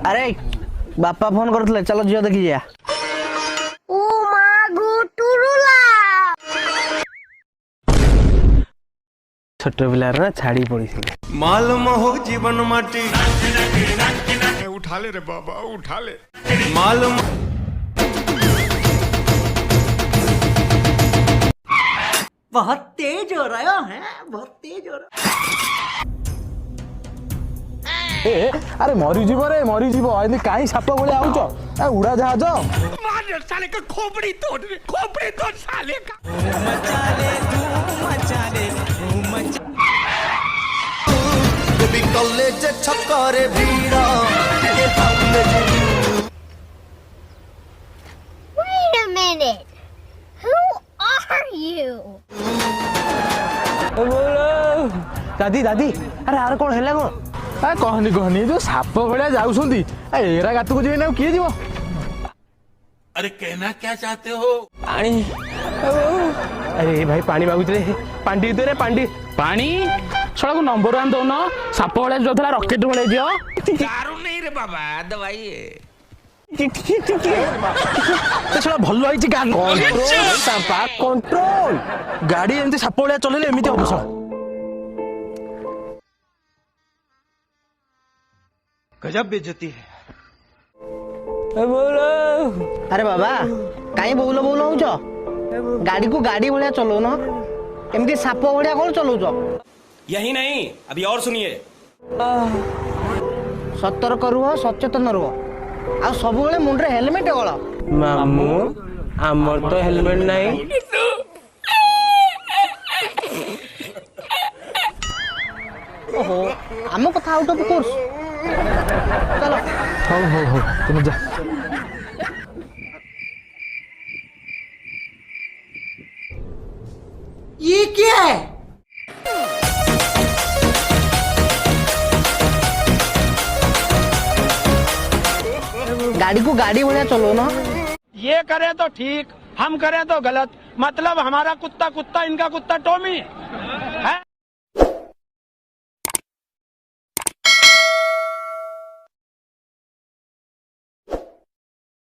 अरे बापा फोन करथिले चलो झियो देखि जा। ओ मां गुटुरुला छोट पिलार ना छाड़ी पड़ी मालूम हो जीवन माटी उठा ले रे बाबा उठा ले मालूम बहुत तेज हो रहा है, बहुत तेज हो रहा अरे मरीजीव रे मरीजीव एमती कहीं साप भाया आउच उड़ा जहाज मार साले का खोपड़ी तोड़ साले का कॉलेज छक्कर भीड़ Wait a minute. Who are you? दादी दादी अरे यार कौन है कौन कहनी कहनी जो साप भाया जाऊँगी एरा गात को जी किए जीव अरे कहना क्या चाहते हो पानी अरे भाई पानी मागुचे पांडी दे रे पांडी पानी छड़ा को नंबर वन दौन साप भाया जो था रकेट भाया दियो दारू नहीं रे बाबा दवाई है छड़ा भल होई कंट्रोल गाड़ी एमती साप भाया चलेले एमती हम छड़ा गजब बेइज्जती है अरे बाबा कहीं बोलो बोलो हो गाड़ी को गाड़ी भाया चलो ना एमती साप भाया कौन चलो यही नहीं अभी और सुनिए सतर्क रुह सचेतन रुह आ सब मुंडे हेलमेट गल मामू आमर तो हेलमेट नहीं ओहो आम कथा आउट ऑफ कोर्स चलो हो तुम जा ये क्या है? गाड़ी को गाड़ी भाया चलो ना ये करे तो ठीक हम करे तो गलत मतलब हमारा कुत्ता कुत्ता इनका कुत्ता टॉमी है।